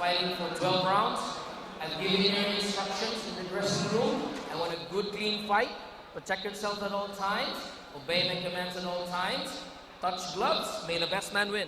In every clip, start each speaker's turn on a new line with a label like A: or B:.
A: fighting for 12 rounds. I've given you instructions in the dressing room. I want a good, clean fight. Protect yourself at all times. Obey my commands at all times. Touch gloves. May the best man win.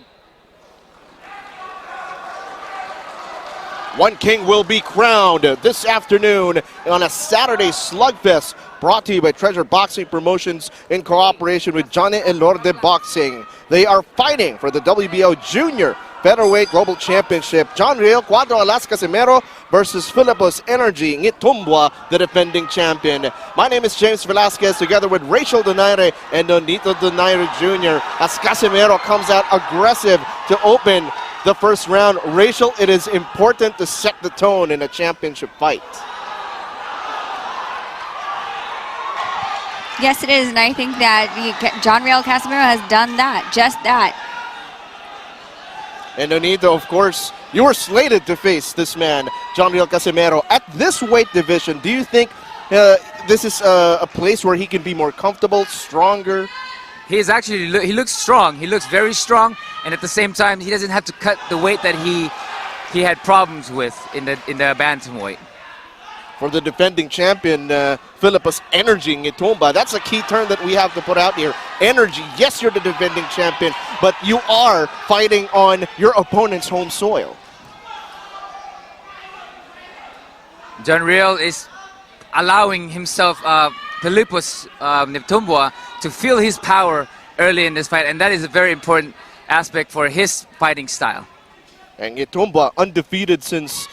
B: One king will be crowned this afternoon on a Saturday slugfest brought to you by Treasure Boxing Promotions in cooperation with Johnny Elorde Boxing. They are fighting for the WBO Junior Featherweight Global Championship. Johnriel Cuadro Alas Casimero versus Fillipus Energy Nghitumbwa, the defending champion. My name is James Velasquez, together with Rachel Donaire and Nonito Donaire Jr. as Casimero comes out aggressive to open the first round. Rachel, it is important to set the tone in a championship fight.
C: Yes, it is, and I think that Johnriel Casimero has done that, just that.
B: And Nonito, of course, you were slated to face this man, Johnriel Casimero. At this weight division, do you think this is a place where he can be more comfortable, stronger?
D: He looks strong. He looks very strong, and at the same time, he doesn't have to cut the weight that he had problems with in the bantamweight.
B: For the defending champion, Fillipus Energy Nghitumbwa. That's a key term that we have to put out here. Energy. Yes, you're the defending champion, but you are fighting on your opponent's home soil.
D: Johnriel is allowing himself, Fillipus Nghitumbwa, to feel his power early in this fight, and that is a very important aspect for his fighting style.
B: And Nghitumbwa undefeated since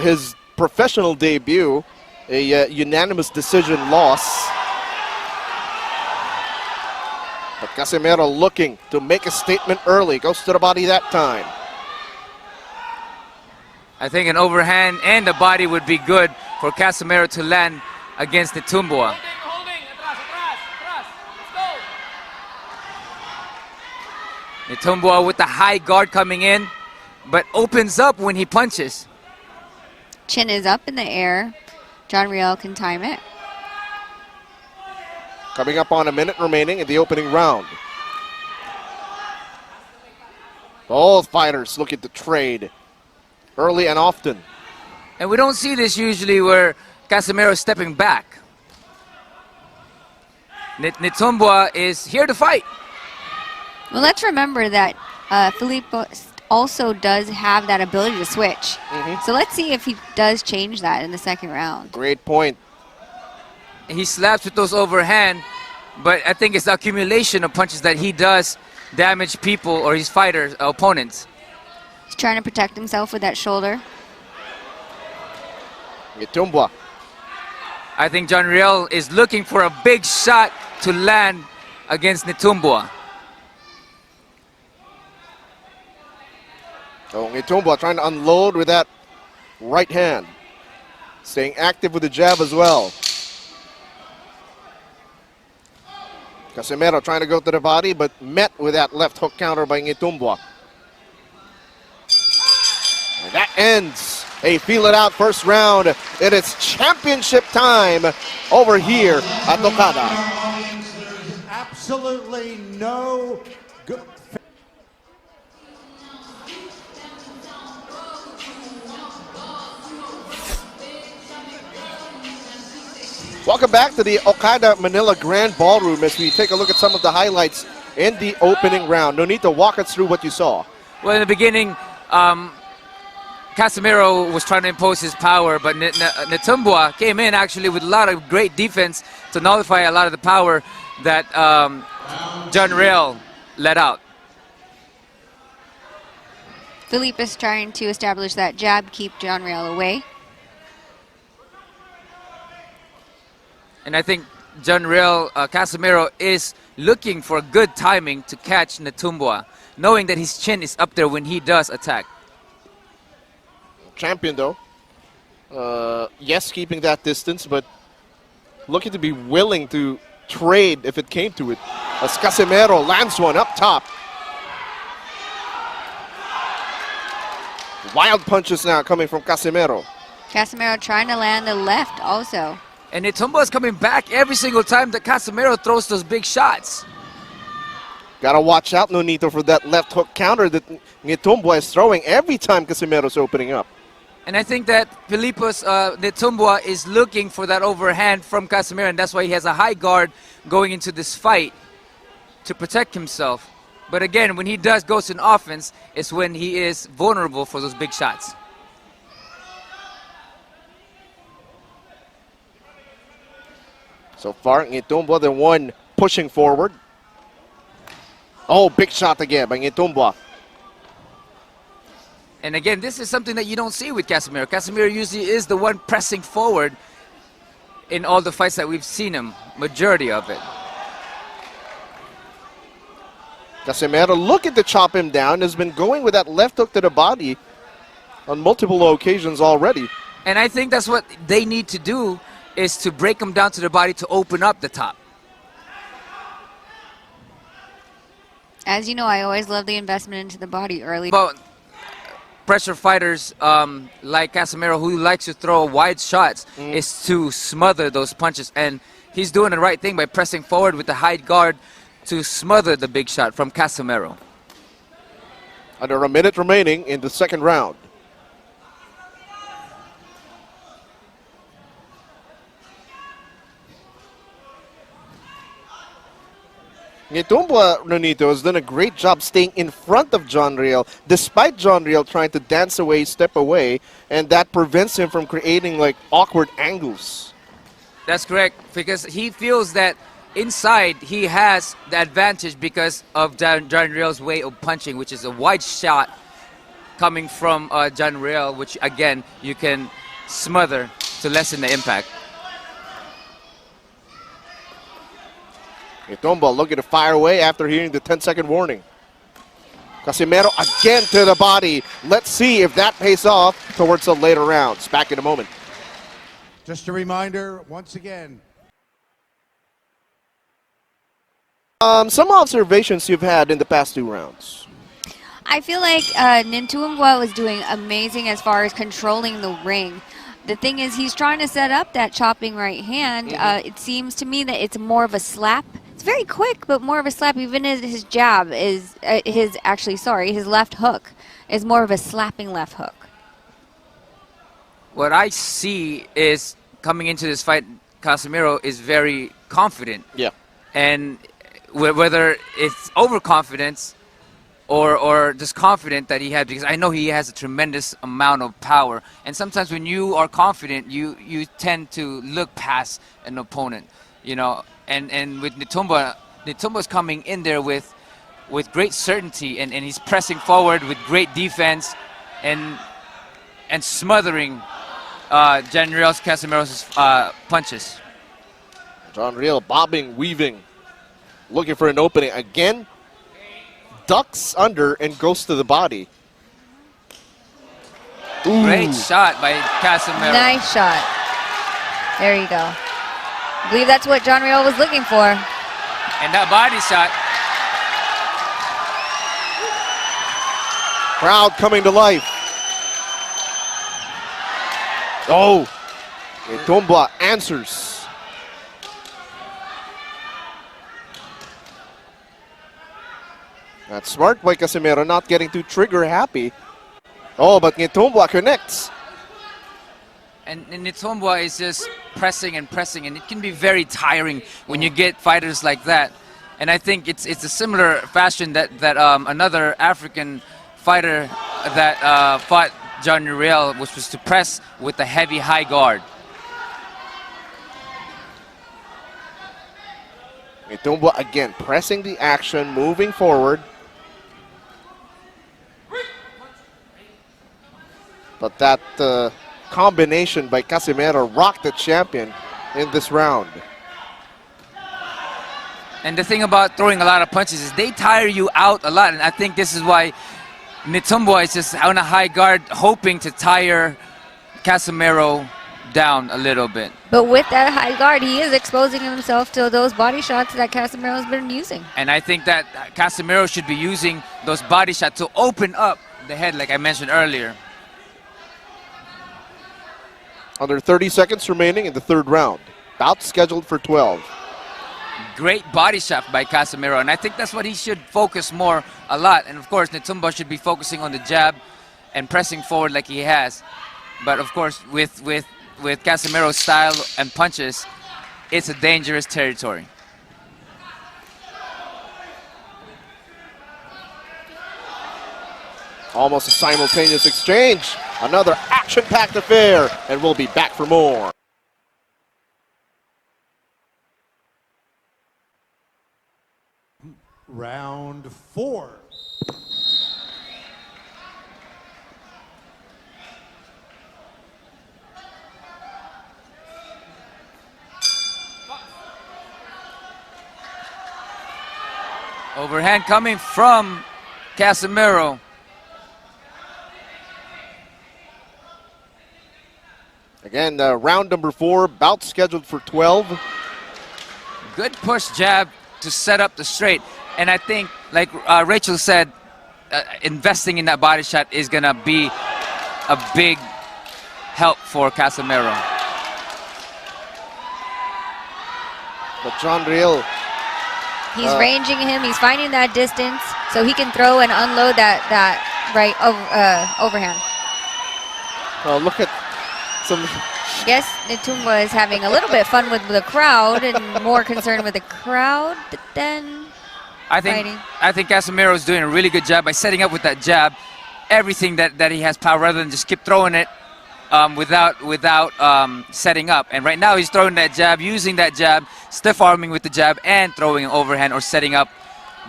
B: his professional debut, a unanimous decision loss. But Casimero looking to make a statement early, goes to the body that time.
D: I think an overhand and the body would be good for Casimero to land against Nghitumbwa. Nghitumbwa with the high guard coming in, but opens up when he punches.
C: Chin is up in the air. Johnriel can time it.
B: Coming up on a minute remaining in the opening round. Both fighters looking to trade early and often.
D: And we don't see this usually where Casimero is stepping back. Nghitumbwa is here to fight.
C: Well, let's remember that Fillipus also does have that ability to switch. So let's see if he does change that in the second round.
B: Great point.
D: He slaps with those overhand, but I think it's the accumulation of punches that he does damage people or his fighters, opponents.
C: He's trying to protect himself with that shoulder.
B: Nghitumbwa.
D: I think Johnriel is looking for a big shot to land against Nghitumbwa.
B: So Nghitumbwa trying to unload with that right hand. Staying active with the jab as well. Casimero trying to go to the body, but met with that left hook counter by Nghitumbwa. And that ends a feel-it-out first round. It is championship time over here at Okada.
E: There's absolutely no good.
B: Welcome back to the Okada Manila Grand Ballroom as we take a look at some of the highlights in the opening round. Nonito, walk us through what you saw.
D: Well, in the beginning, Casimero was trying to impose his power, but Nghitumbwa came in actually with a lot of great defense to nullify a lot of the power that Johnriel let out.
C: Fillipus trying to establish that jab, keep Johnriel away.
D: And I think Johnriel Casimero is looking for good timing to catch Nghitumbwa, knowing that his chin is up there when he does attack.
B: Champion though, yes, keeping that distance, but looking to be willing to trade if it came to it. As Casimero lands one up top. Wild punches now coming from Casimero.
C: Casimero trying to land the left also.
D: And Nghitumbwa is coming back every single time that Casimero throws those big shots.
B: Gotta watch out, Nonito, for that left hook counter that Nghitumbwa is throwing every time Casimero's opening up.
D: And I think that Fillipus Nghitumbwa is looking for that overhand from Casimero, and that's why he has a high guard going into this fight to protect himself. But again, when he goes in offense, it's when he is vulnerable for those big shots.
B: So far, Nghitumbwa the one pushing forward. Oh, big shot again by Nghitumbwa.
D: And again, this is something that you don't see with Casimero. Casimero usually is the one pressing forward in all the fights that we've seen him, majority of it.
B: Casimero looking to chop him down, has been going with that left hook to the body on multiple occasions already.
D: And I think that's what they need to do, is to break him down to the body to open up the top.
C: As you know, I always love the investment into the body early.
D: But pressure fighters like Casimero, who likes to throw wide shots, is to smother those punches. And he's doing the right thing by pressing forward with the high guard to smother the big shot from Casimero.
B: Under a minute remaining in the second round. Nghitumbwa, Nonito, has done a great job staying in front of Johnriel, despite Johnriel trying to dance away, step away, and that prevents him from creating like awkward angles.
D: That's correct, because he feels that inside he has the advantage because of Johnriel's way of punching, which is a wide shot coming from Johnriel, which again you can smother to lessen the impact.
B: Nghitumbwa looking to fire away after hearing the 10-second warning. Casimero again to the body. Let's see if that pays off towards the later rounds. Back in a moment.
E: Just a reminder, once again.
B: Some observations you've had in the past two rounds.
C: I feel like Nghitumbwa was doing amazing as far as controlling the ring. The thing is, he's trying to set up that chopping right hand. It seems to me that it's more of a slap. It's very quick, but more of a slap. Even as his jab is his left hook is more of a slapping left hook.
D: What I see is coming into this fight, Casimero is very confident.
B: Yeah.
D: And whether it's overconfidence or just confident that he had, because I know he has a tremendous amount of power. And sometimes when you are confident, you tend to look past an opponent, you know. And with Nghitumbwa's coming in there with great certainty, and he's pressing forward with great defense and smothering Johnriel's Casimero's punches.
B: Johnriel bobbing, weaving, looking for an opening again. Ducks under and goes to the body. Ooh.
D: Great shot by Casimero.
C: Nice shot. There you go. I believe that's what Johnriel was looking for.
D: And that body shot.
B: Crowd coming to life. Oh, Nghitumbwa answers. That's smart by Casimero, not getting too trigger happy. Oh, but Nghitumbwa connects.
D: And Nghitumbwa is just pressing and pressing, and it can be very tiring when you get fighters like that. And I think it's a similar fashion that another African fighter that fought Johnriel, which was to press with a heavy high guard.
B: Nghitumbwa again pressing the action, moving forward. But that combination by Casimero rocked the champion in this round.
D: And the thing about throwing a lot of punches is they tire you out a lot. And I think this is why Nghitumbwa is just on a high guard, hoping to tire Casimero down a little bit.
C: But with that high guard, he is exposing himself to those body shots that Casimero's been using.
D: And I think that Casimero should be using those body shots to open up the head, like I mentioned earlier.
B: Under 30 seconds remaining in the third round. Bout scheduled for 12.
D: Great body shot by Casimero, and I think that's what he should focus more a lot. And of course, Nghitumbwa should be focusing on the jab and pressing forward like he has. But of course, with Casimiro's style and punches, it's a dangerous territory.
B: Almost a simultaneous exchange. Another action-packed affair, and we'll be back for more.
E: Round 4.
D: Overhand coming from Casimero.
B: Again, round number 4, bout scheduled for 12.
D: Good push jab to set up the straight. And I think, like Rachel said, investing in that body shot is going to be a big help for Casimero.
B: But Johnriel,
C: He's ranging him. He's finding that distance so he can throw and unload that right overhand.
B: look at some.
C: I guess Nghitumbwa is having a little bit of fun with the crowd and more concerned with the crowd than fighting.
D: I think Casimero is doing a really good job by setting up with that jab. Everything that he has power rather than just keep throwing it without setting up. And right now he's throwing that jab, using that jab, stiff arming with the jab, and throwing an overhand or setting up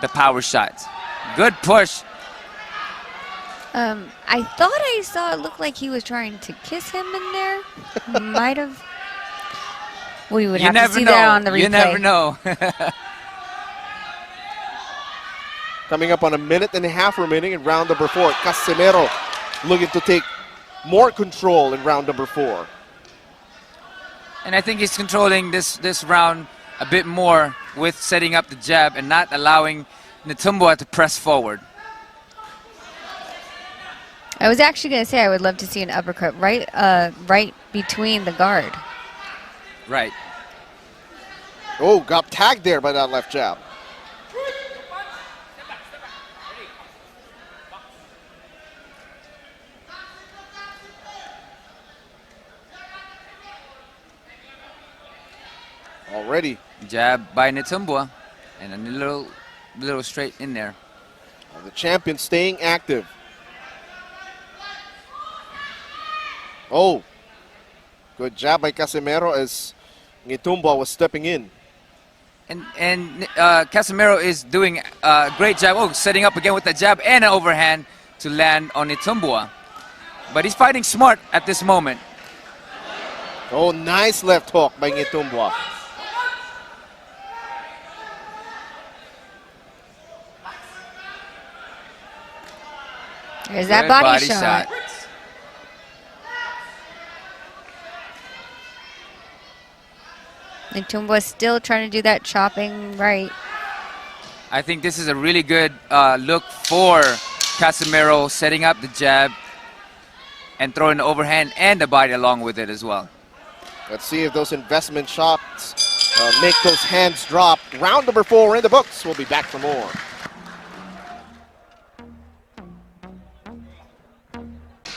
D: the power shots. Good push.
C: I thought I saw it look like he was trying to kiss him in there. Might have. We would have to see that on the replay.
D: You never know.
B: Coming up on a minute and a half remaining in round number 4. Casimero looking to take more control in round number 4.
D: And I think he's controlling this round a bit more with setting up the jab and not allowing Nghitumbwa to press forward.
C: I was actually going to say I would love to see an uppercut right between the guard.
D: Right.
B: Oh, got tagged there by that left jab. Already.
D: Jab by Nghitumbwa and a little straight in there.
B: The champion staying active. Oh, good jab by Casimero as Nghitumbwa was stepping in.
D: And Casimero is doing a great job. Oh, setting up again with the jab and an overhand to land on Nghitumbwa. But he's fighting smart at this moment.
B: Oh, nice left hook by Nghitumbwa.
C: There's that body shot. Nghitumbwa still trying to do that chopping right.
D: I think this is a really good look for Casimero, setting up the jab and throwing the overhand and the body along with it as well.
B: Let's see if those investment shots make those hands drop. Round number 4 in the books. We'll be back for more.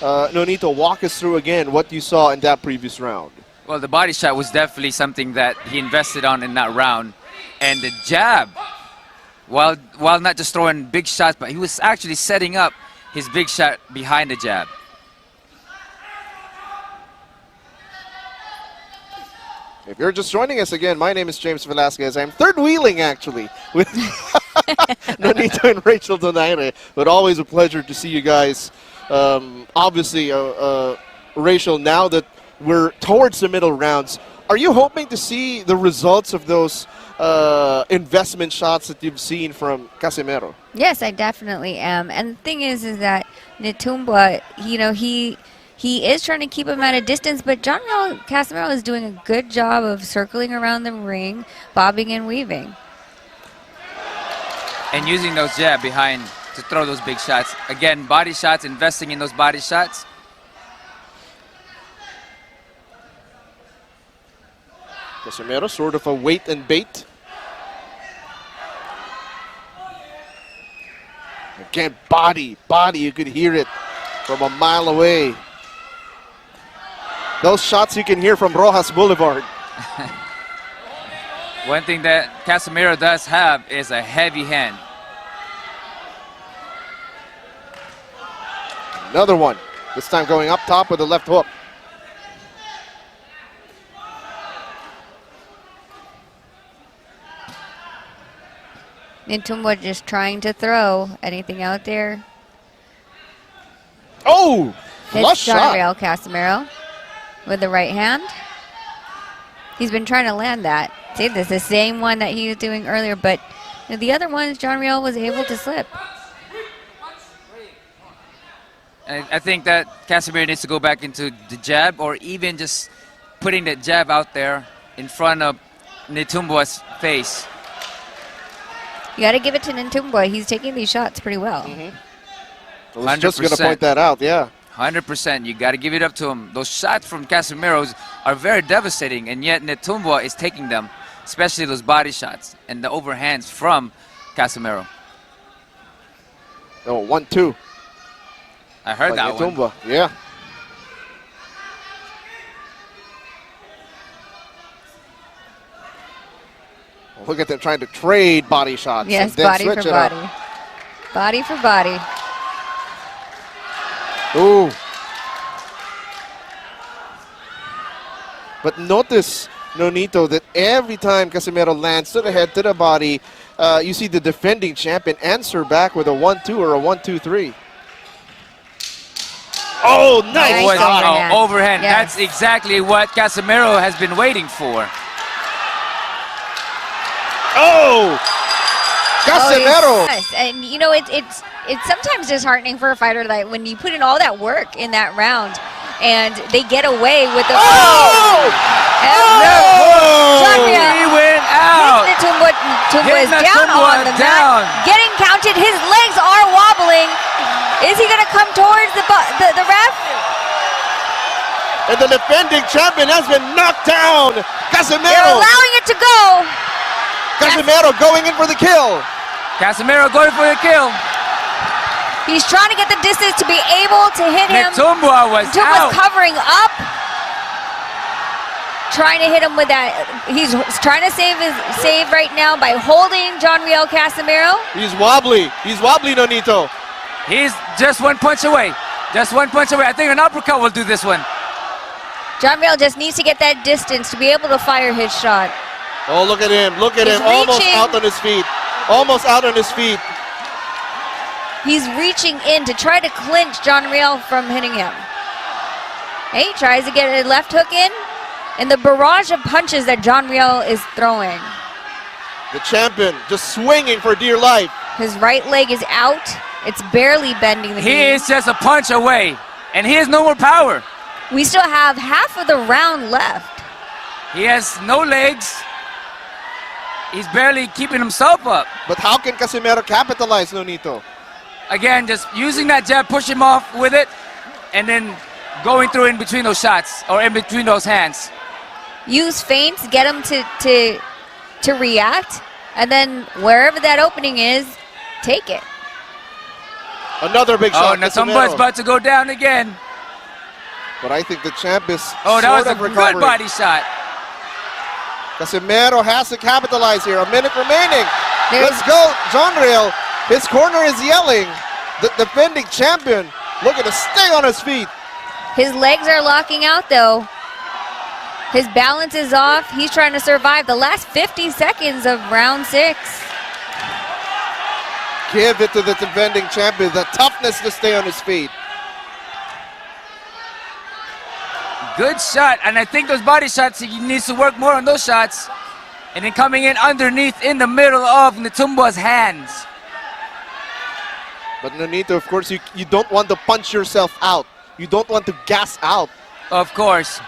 B: Nonito, walk us through again what you saw in that previous round.
D: Well, the body shot was definitely something that he invested on in that round. And the jab, while not just throwing big shots, but he was actually setting up his big shot behind the jab.
B: If you're just joining us again, my name is James Velasquez. I'm third wheeling actually with Nonito and Rachel Donaire, but always a pleasure to see you guys. Obviously, Rachel, now that we're towards the middle rounds, are you hoping to see the results of those investment shots that you've seen from Casimero?
C: Yes, I definitely am. And the thing is that Nghitumbwa, he is trying to keep him at a distance, but Johnriel Casimero is doing a good job of circling around the ring, bobbing and weaving.
D: And using those jab behind to throw those big shots. Again, body shots, investing in those body shots.
B: Casimero, sort of a wait and bait. Again, body, you could hear it from a mile away. Those shots you can hear from Rojas Boulevard.
D: One thing that Casimero does have is a heavy hand.
B: Another one. This time going up top with the left hook.
C: Nghitumbwa just trying to throw anything out there.
B: Oh!
C: It's
B: Flush shot.
C: Johnriel Casimero with the right hand. He's been trying to land that. See, this is the same one that he was doing earlier, but the other ones, Johnriel was able to slip.
D: I think that Casimero needs to go back into the jab, or even just putting that jab out there in front of Nghitumbwa's face.
C: You got to give it to Nghitumbwa. He's taking these shots pretty well.
B: I was just going to point that out, yeah.
D: 100%. You got to give it up to him. Those shots from Casimero are very devastating, and yet Nghitumbwa is taking them, especially those body shots and the overhands from Casimero.
B: Oh, 1-2.
D: I heard that one.
B: Nghitumbwa, yeah. Look at them trying to trade body shots.
C: Yes,
B: and then
C: body
B: switch
C: for
B: it up.
C: body. Body for body.
B: Ooh. But notice, Nonito, that every time Casimero lands to the head, to the body, you see the defending champion answer back with a 1-2 or a 1-2-3. Oh, nice
C: Nice
B: shot.
C: overhand.
D: Overhand.
C: Yes.
D: That's exactly what Casimero has been waiting for.
B: Oh! Casimero!
C: Yes, and you know it's sometimes disheartening for a fighter like when you put in all that work in that round, and they get away with the.
B: Oh!
C: Johnriel.
D: He went out.
C: Nghitumbwa is
D: Nghitumbwa
C: down on the
D: down.
C: mat, getting counted. His legs are wobbling. Is he going to come towards the ref?
B: And the defending champion has been knocked down.
C: They're
B: Casimero!
C: allowing it to go.
B: Casimero going in for the kill.
D: Casimero going for the kill.
C: He's trying to get the distance to be able to hit him.
D: Nghitumbwa was
C: Nghitumbwa's
D: out.
C: covering up, trying to hit him with that. He's trying to save right now by holding Johnriel Casimero.
B: He's wobbly. He's wobbly, Nonito.
D: He's just one punch away. Just one punch away. I think an uppercut will do this one.
C: Johnriel just needs to get that distance to be able to fire his shot.
B: Oh, look at him. Look at
C: He's
B: him. Almost
C: reaching.
B: out on his feet. Almost out on his feet.
C: He's reaching in to try to clinch Johnriel from hitting him. Hey, he tries to get a left hook in, and the barrage of punches that Johnriel is throwing.
B: The champion just swinging for dear life.
C: His right leg is out. It's barely bending the
D: He
C: knee.
D: is just a punch away, and he has no more power.
C: We still have half of the round left.
D: He has no legs. He's barely keeping himself up.
B: But how can Casimero capitalize, Nonito?
D: Again, just using that jab, push him off with it, and then going through in between those shots, or in between those hands.
C: Use feints, get him to react, and then wherever that opening is, take it.
B: Another big
D: Oh,
B: shot.
D: Nghitumbwa's
B: Casimero.
D: about to go down again.
B: But I think the champ is
D: Oh, that
B: sort
D: was a
B: of
D: good
B: recovering.
D: body shot.
B: Casimero has to capitalize here. A minute remaining.
C: There's-
B: Let's go, Johnriel. His corner is yelling. The defending champion looking to stay on his feet.
C: His legs are locking out though. His balance is off. He's trying to survive the last 50 seconds of round 6.
B: Give it to the defending champion. The toughness to stay on his feet.
D: Good shot, and I think those body shots, he needs to work more on those shots. And then coming in underneath in the middle of Nghitumbwa's hands.
B: But Nonito, of course, you don't want to punch yourself out. You don't want to gas out.
D: Of course.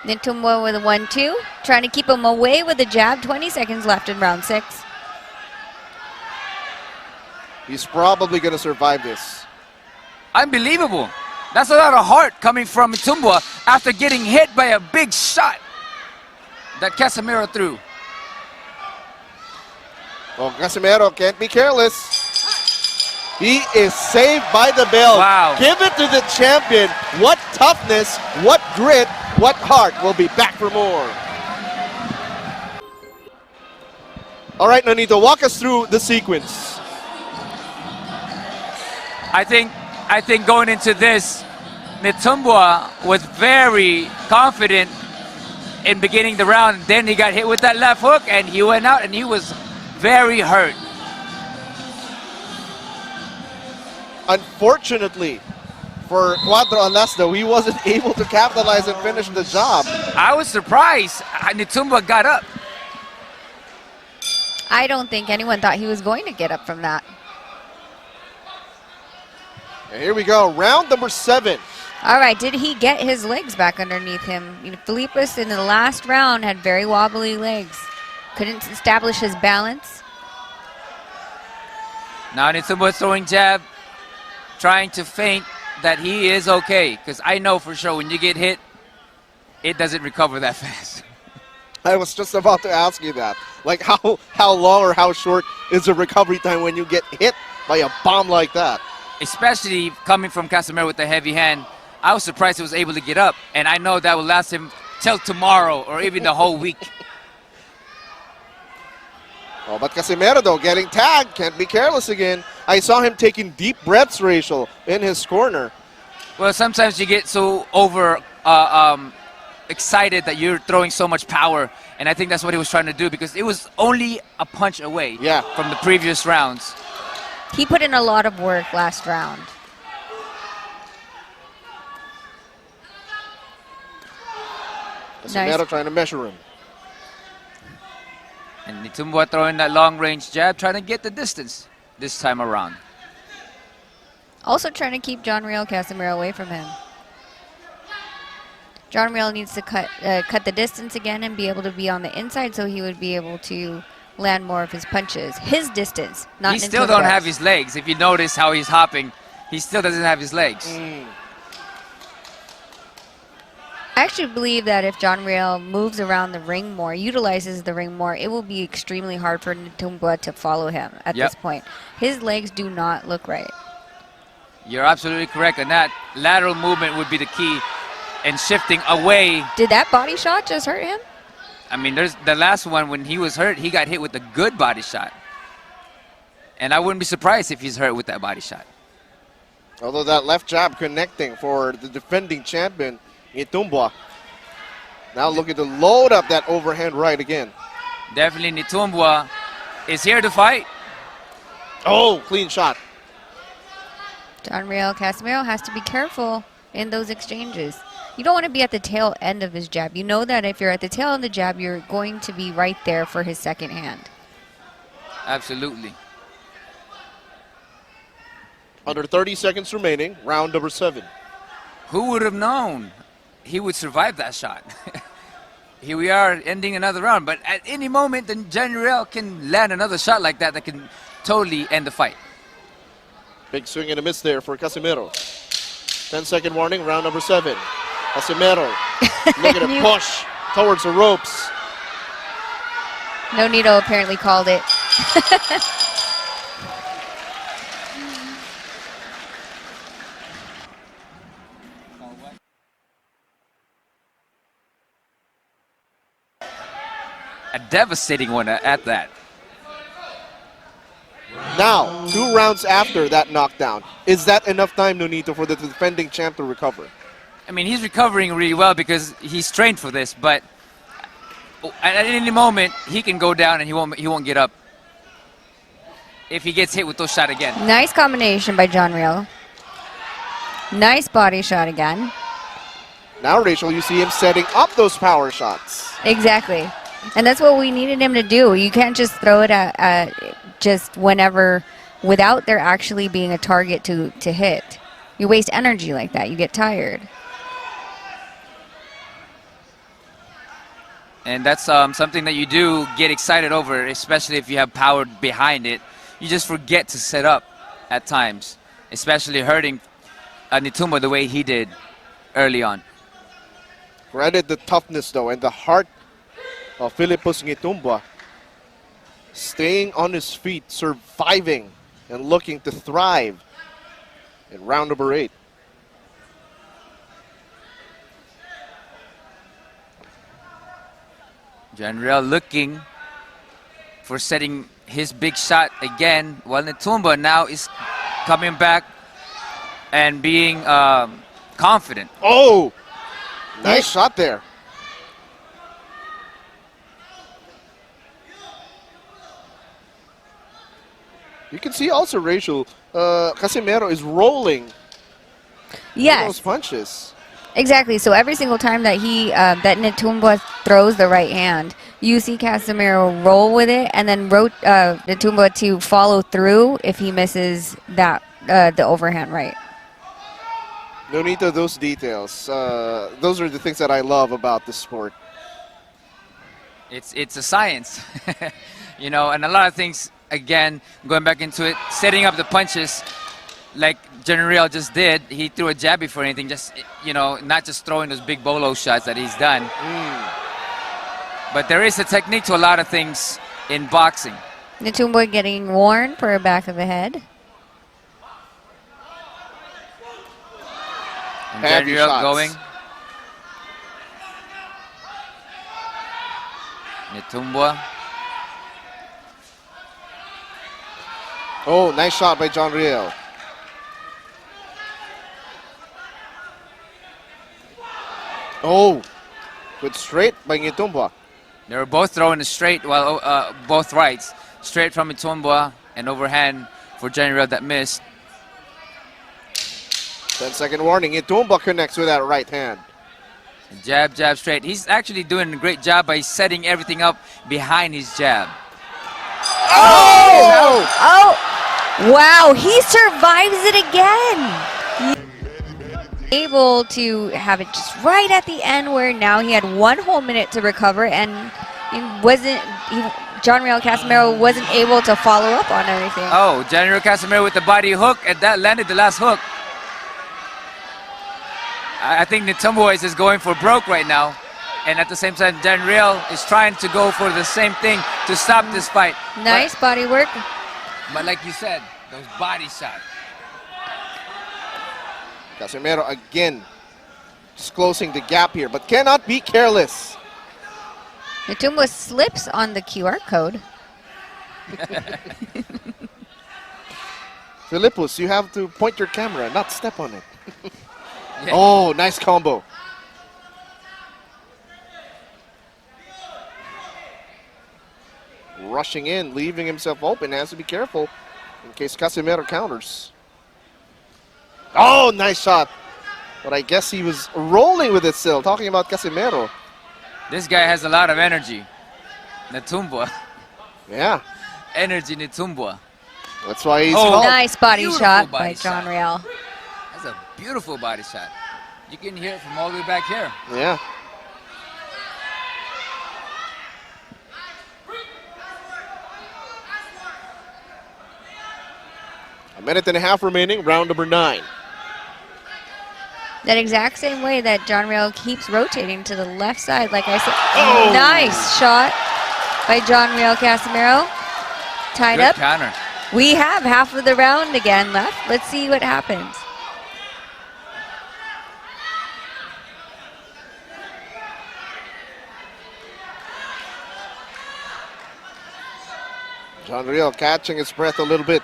C: Nghitumbwa with a 1-2, trying to keep him away with a jab. 20 seconds left in round 6.
B: He's probably going to survive this.
D: Unbelievable. That's a lot of heart coming from Nghitumbwa after getting hit by a big shot that Casimero threw.
B: Oh, Casimero can't be careless. He is saved by the bell.
D: Wow.
B: Give it to the champion. What toughness, what grit, What Heart will be back for more. All right, Nonito, walk us through the sequence.
D: I think going into this, Nghitumbwa was very confident in beginning the round. Then he got hit with that left hook and he went out and he was very hurt.
B: Unfortunately for Cuadro Alas, though, he wasn't able to capitalize and finish the job.
D: I was surprised Nghitumbwa got up.
C: I don't think anyone thought he was going to get up from that.
B: And here we go, round number 7.
C: All right, did he get his legs back underneath him? You know, Fillipus in the last round had very wobbly legs. Couldn't establish his balance.
D: Now Nghitumbwa throwing jab, trying to feint that he is okay. Because I know for sure when you get hit, it doesn't recover that fast.
B: I was just about to ask you that. Like how long or how short is the recovery time when you get hit by a bomb like that?
D: Especially coming from Casimero with the heavy hand. I was surprised he was able to get up. And I know that will last him till tomorrow or even the whole week.
B: Oh, but Casimero, though, getting tagged. Can't be careless again. I saw him taking deep breaths, Rachel, in his corner.
D: Well, sometimes you get so excited that you're throwing so much power. And I think that's what he was trying to do because it was only a punch away from the previous rounds.
C: He put in a lot of work last round.
B: Casimero trying to measure him.
D: And Nghitumbwa throwing that long-range jab, trying to get the distance this time around.
C: Also trying to keep Johnriel Casimero away from him. Johnriel needs to cut the distance again and be able to be on the inside so he would be able to land more of his punches. His distance, not
D: He still don't have his legs. If you notice how he's hopping, he still doesn't have his legs.
C: I actually believe that if Johnriel moves around the ring more, utilizes the ring more, it will be extremely hard for Nghitumbwa to follow him at this point. His legs do not look right.
D: You're absolutely correct, and that lateral movement would be the key and shifting away.
C: Did that body shot just hurt him?
D: I mean, there's the last one when he was hurt, he got hit with a good body shot. And I wouldn't be surprised if he's hurt with that body shot.
B: Although that left jab connecting for the defending champion, Nghitumbwa. Now looking to load up that overhand right again.
D: Definitely Nghitumbwa is here to fight.
B: Oh, clean shot.
C: Johnriel Casimero has to be careful in those exchanges. You don't want to be at the tail end of his jab. You know that if you're at the tail end of the jab, you're going to be right there for his second hand.
D: Absolutely.
B: Under 30 seconds remaining, round number 7.
D: Who would have known he would survive that shot? Here we are ending another round, but at any moment, then Johnriel can land another shot like that that can totally end the fight.
B: Big swing and a miss there for Casimero. 10-second warning, round number 7. Casimero looking to push towards the ropes.
C: Nonito apparently called it.
D: A devastating one at that.
B: Now, 2 rounds after that knockdown, is that enough time, Nonito, for the defending champ to recover?
D: I mean, he's recovering really well because he's trained for this, but at any moment, he can go down and he won't get up if he gets hit with those shots again.
C: Nice combination by Johnriel. Nice body shot again.
B: Now, Rachel, you see him setting up those power shots.
C: Exactly. And that's what we needed him to do. You can't just throw it at just whenever without there actually being a target to hit. You waste energy like that. You get tired.
D: And that's something that you do get excited over, especially if you have power behind it. You just forget to set up at times, especially hurting Nghitumbwa the way he did early on.
B: Granted the toughness, though, and the heart of Fillipus Nghitumbwa. Staying on his feet, surviving, and looking to thrive in round number 8.
D: Johnriel looking for setting his big shot again, while Nghitumbwa now is coming back and being confident.
B: Oh, nice shot there. You can see also, Rachel, Casimero is rolling
C: Yes.
B: those punches.
C: Exactly. So every single time that that Nghitumbwa throws the right hand, you see Casimero roll with it, and then Nghitumbwa to follow through if he misses that the overhand right.
B: No need to those details. Those are the things that I love about this sport.
D: It's a science, you know, and a lot of things. Again, going back into it, setting up the punches like Johnriel just did. He threw a jab before anything, just, you know, not just throwing those big bolo shots that he's done. But there is a technique to a lot of things in boxing.
C: Nghitumbwa getting worn for a back of the head.
D: And
B: Heavy
D: Johnriel
B: shots.
D: going. Nghitumbwa.
B: Oh, nice shot by Johnriel. Oh, good straight by Nghitumbwa.
D: They were both throwing it straight, while both rights. Straight from Nghitumbwa and overhand for Johnriel that missed.
B: 10-second warning. Nghitumbwa connects with that right hand.
D: Jab, jab, straight. He's actually doing a great job by setting everything up behind his jab.
B: Oh!
C: Oh! Wow, he survives it again. Able to have it just right at the end, where now he had 1 whole minute to recover, and Johnriel Casimero wasn't able to follow up on everything.
D: Oh, Johnriel Casimero with the body hook, and that landed the last hook. I think Nghitumbwa is just going for broke right now. And at the same time, Johnriel is trying to go for the same thing to stop this fight.
C: Nice body work.
D: But like you said, those body shots.
B: Casimero again just closing the gap here, but cannot be careless.
C: Nghitumbwa slips on the QR code.
B: Fillipus, you have to point your camera, not step on it.
D: Yeah.
B: Oh, nice combo. Rushing in, leaving himself open, has to be careful in case Casimero counters. Oh, nice shot. But I guess he was rolling with it still, talking about Casimero.
D: This guy has a lot of energy. Nghitumbwa.
B: Yeah,
D: Energy Nghitumbwa.
B: that's why he's
D: Oh.
B: called.
C: Nice body
D: Beautiful
C: shot
D: body
C: by
D: shot.
C: Johnriel.
D: That's a beautiful body shot. You can hear it from all the way back here.
B: Yeah. A minute and a half remaining, round number 9.
C: That exact same way that Johnriel keeps rotating to the left side, like I said.
B: Oh!
C: Nice shot by Johnriel Casimero. Tied
D: Good
C: up.
D: counter.
C: We have half of the round again left. Let's see what happens.
B: Johnriel catching his breath a little bit.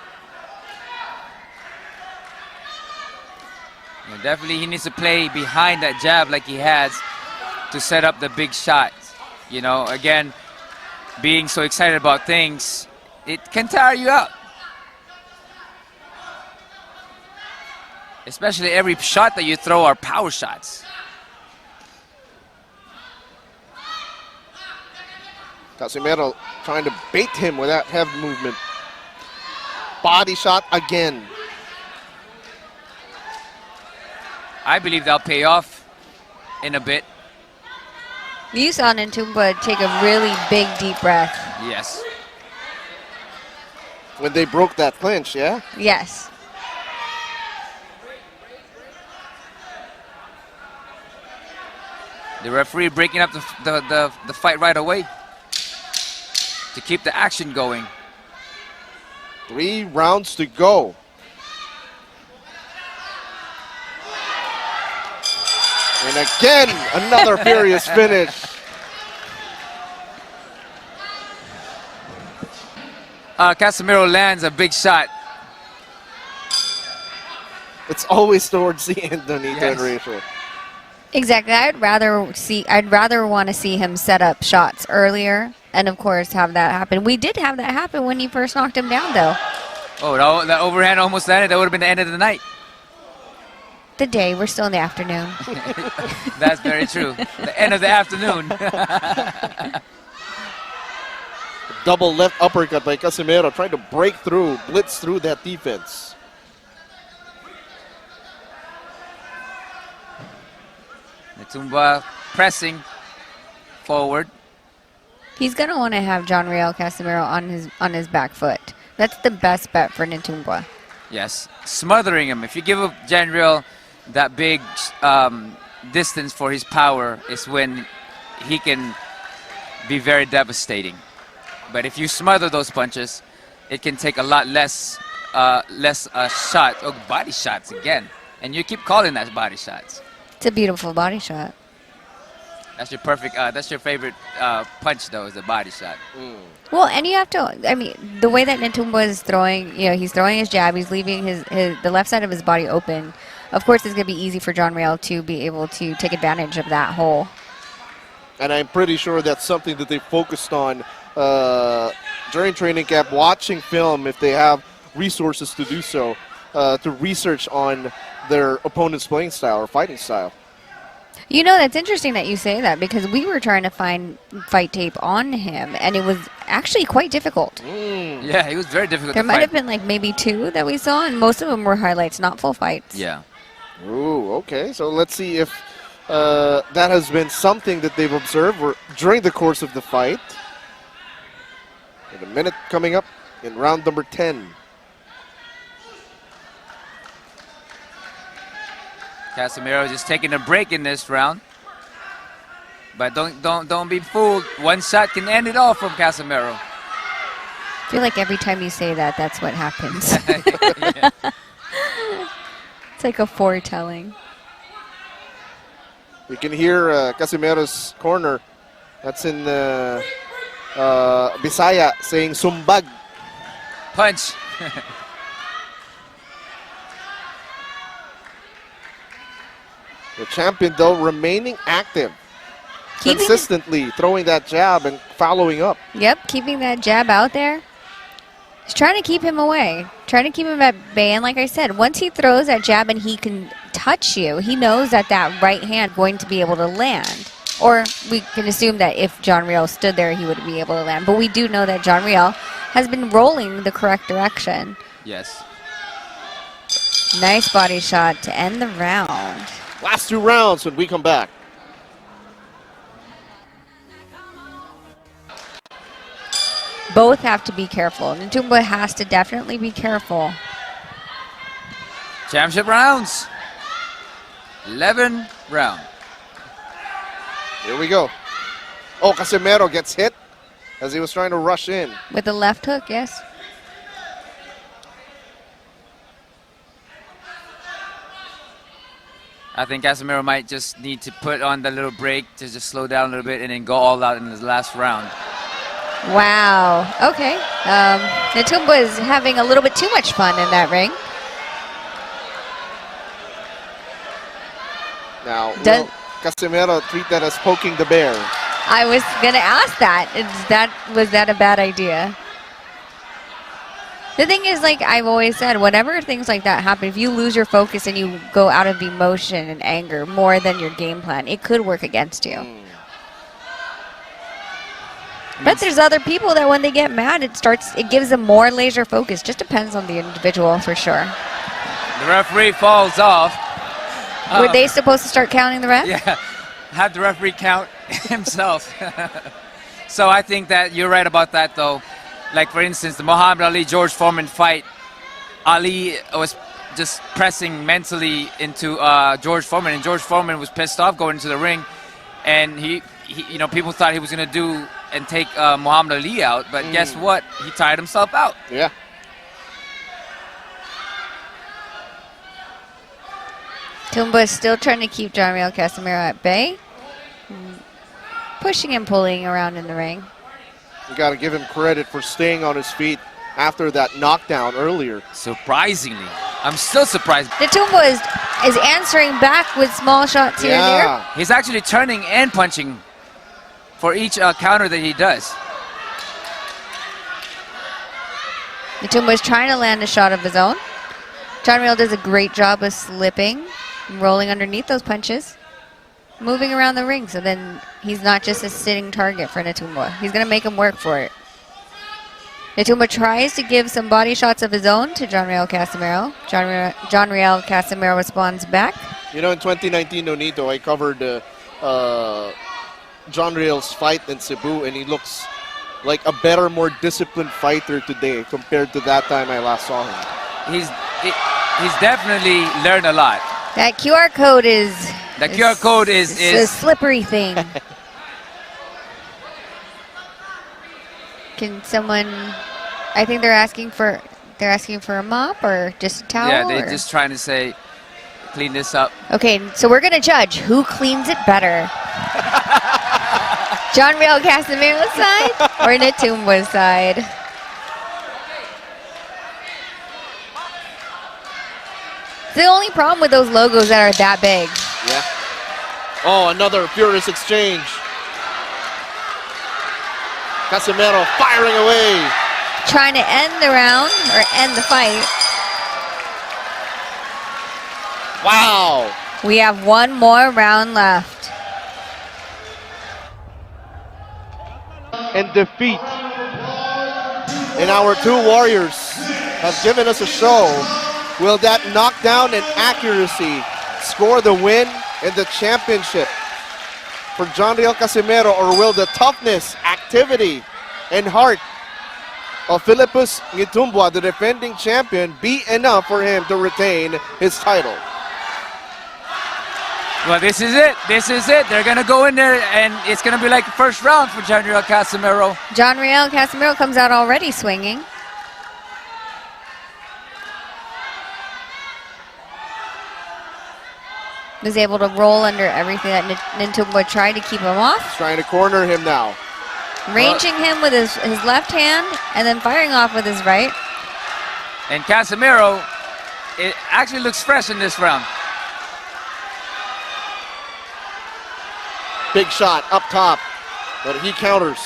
D: Yeah, definitely he needs to play behind that jab like he has to set up the big shots. You know, again, being so excited about things, it can tire you out. Especially every shot that you throw are power shots.
B: Casimero trying to bait him with that heavy movement. Body shot again.
D: I believe that'll pay off in a bit.
C: You saw Nghitumbwa take a really big, deep breath.
D: Yes.
B: When they broke that clinch, yeah?
C: Yes.
D: The referee breaking up the fight right away to keep the action going.
B: 3 rounds to go. And again, another furious finish.
D: Casimero lands a big shot.
B: It's always towards the end, Donito and
D: Yes.
B: Rachel.
C: Exactly. I'd rather want to see him set up shots earlier, and of course have that happen. We did have that happen when he first knocked him down, though.
D: Oh, that overhand almost landed. That would have been the end of the night.
C: The day, we're still in the afternoon.
D: That's very true. The end of the afternoon.
B: Double left uppercut by Casimero, trying to break through, blitz through that defense.
D: Nghitumbwa pressing forward.
C: He's gonna want to have Johnriel Casimero on his back foot. That's the best bet for Nghitumbwa.
D: Yes, smothering him. If you give Johnriel that big distance for his power, is when he can be very devastating. But if you smother those punches, it can take a lot less shots. Oh, body shots again. And you keep calling that body shots.
C: It's a beautiful body shot.
D: That's your perfect. That's your favorite punch, though, is a body shot.
C: Well, and you have to. I mean, the way that Nghitumbwa is throwing, he's throwing his jab. He's leaving the left side of his body open. Of course, it's going to be easy for Johnriel to be able to take advantage of that hole.
B: And I'm pretty sure that's something that they focused on during training camp, watching film if they have resources to do so, to research on their opponent's playing style or fighting style.
C: That's interesting that you say that, because we were trying to find fight tape on him, and it was actually quite difficult.
D: Yeah, it was very difficult
C: There
D: to
C: might
D: fight.
C: have been like maybe 2 that we saw, and most of them were highlights, not full fights.
D: Yeah.
B: Ooh, okay. So let's see if that has been something that they've observed during the course of the fight. In a minute coming up in round number 10.
D: Casimero just taking a break in this round. But don't be fooled. One shot can end it all from Casimero.
C: I feel like every time you say that, that's what happens. It's like a foretelling.
B: You can hear Casimero's corner. That's in Bisaya saying sumbag.
D: Punch.
B: The champion, though, remaining active. Consistently throwing that jab and following up.
C: Yep, keeping that jab out there. He's trying to keep him away, trying to keep him at bay. And like I said, once he throws that jab and he can touch you, he knows that right hand going to be able to land. Or we can assume that if Johnriel stood there, he would be able to land. But we do know that Johnriel has been rolling the correct direction.
D: Yes.
C: Nice body shot to end the round.
B: Last 2 rounds when we come back.
C: Both have to be careful. Nghitumbwa has to definitely be careful.
D: Championship rounds. 11 round.
B: Here we go. Oh, Casimero gets hit as he was trying to rush in.
C: With the left hook, yes.
D: I think Casimero might just need to put on the little break to just slow down a little bit and then go all out in his last round.
C: Wow. Okay. Nghitumbwa is having a little bit too much fun in that ring.
B: Now, will Casimero treat that as poking the bear?
C: I was going to ask that. Was that a bad idea? The thing is, like I've always said, whenever things like that happen, if you lose your focus and you go out of emotion and anger more than your game plan, it could work against you. But there's other people that when they get mad, it gives them more laser focus. Just depends on the individual for sure.
D: The referee falls off.
C: Were they supposed to start counting the ref?
D: Yeah, have the referee count himself. So I think that you're right about that, though. Like, for instance, the Muhammad Ali-George Foreman fight, Ali was just pressing mentally into George Foreman, and George Foreman was pissed off going into the ring, and he people thought he was going to do and take Muhammad Ali out, but guess what? He tired himself out.
B: Yeah.
C: Nghitumbwa is still trying to keep Johnriel Casimero at bay. Pushing and pulling around in the ring.
B: You got to give him credit for staying on his feet after that knockdown earlier.
D: Surprisingly, I'm still surprised.
C: Nghitumbwa is answering back with small shots here and there.
D: He's actually turning and punching for each counter that he does.
C: Nghitumbwa is trying to land a shot of his own. Johnriel does a great job of slipping, rolling underneath those punches, moving around the ring, so then he's not just a sitting target for Nghitumbwa. He's going to make him work for it. Nghitumbwa tries to give some body shots of his own to Johnriel Casimero. Johnriel Casimero responds back.
B: You know, in 2019, Nonito, I covered Johnriel's fight in Cebu, and he looks like a better, more disciplined fighter today compared to that time I last saw him.
D: He's definitely learned a lot.
C: That QR code is...
D: The QR code is
C: a slippery thing. Can someone... I think they're asking for a mop or just a towel?
D: Yeah, they're just trying to say, clean this up.
C: Okay, so we're going to judge who cleans it better. Johnriel Casimero's side or Nghitumbwa's side? The only problem with those logos that are that big.
B: Yeah. Oh, another furious exchange. Casimero firing away.
C: Trying to end the round or end the fight.
B: Wow.
C: We have one more round left.
B: And defeat. And our two warriors have given us a show. Will that knockdown and accuracy score the win in the championship for Johnriel Casimero, or will the toughness, activity, and heart of Fillipus Nghitumbwa, the defending champion, be enough for him to retain his title?
D: Well, this is it. This is it. They're going to go in there, and it's going to be like the first round for Johnriel Casimero.
C: Johnriel Casimero comes out already swinging. Was able to roll under everything that Nghitumbwa tried to keep him off.
B: He's trying to corner him now.
C: Ranging him with his left hand and then firing off with his right.
D: And Casimero, it actually looks fresh in this round.
B: Big shot up top, but he counters.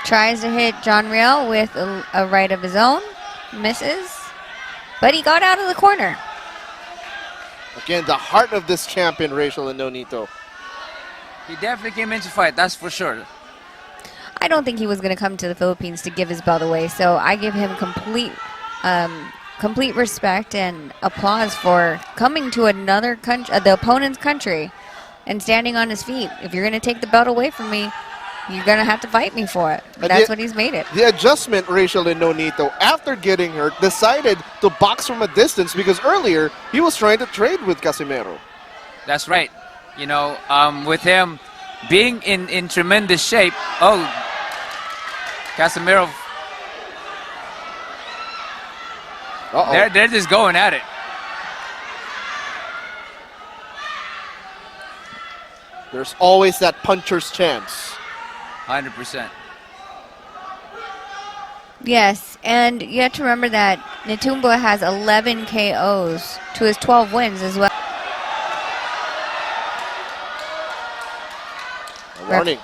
C: Tries to hit Johnriel with a right of his own. Misses. But he got out of the corner.
B: Again, the heart of this champion, Rachel and Nonito.
D: He definitely came in to fight, that's for sure.
C: I don't think he was going to come to the Philippines to give his belt away, so I give him complete respect and applause for coming to another country, the opponent's country, and standing on his feet. If you're going to take the belt away from me, you're going to have to fight me for it. That's what he's made it.
B: The adjustment, Rachel and Nonito, after getting hurt, decided to box from a distance because earlier he was trying to trade with Casimero.
D: That's right. You know, with him being in tremendous shape. Oh, Casimero. They're just going at it.
B: There's always that puncher's chance.
D: 100%.
C: Yes, and you have to remember that Nghitumbwa has 11 KOs to his 12 wins as well.
B: A warning.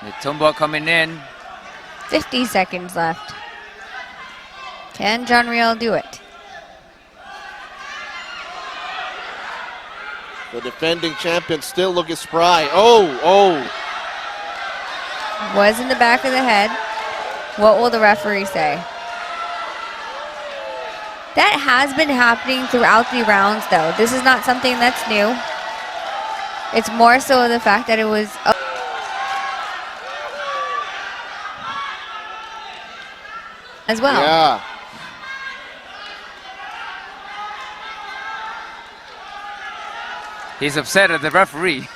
D: Nghitumbwa coming in.
C: 50 seconds left. Can Johnriel do it?
B: The defending champion still looking spry. Oh.
C: Was in the back of the head. What will the referee say? That has been happening throughout the rounds, though. This is not something that's new. It's more so the fact that it was... as well.
B: Yeah.
D: He's upset at the referee.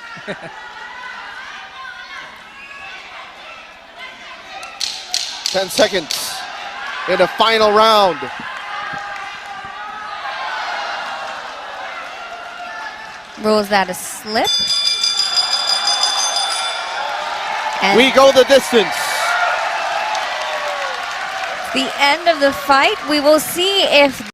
B: 10 seconds in the final round.
C: Rules that a slip. And
B: we go the distance.
C: the end of the fight, we will see if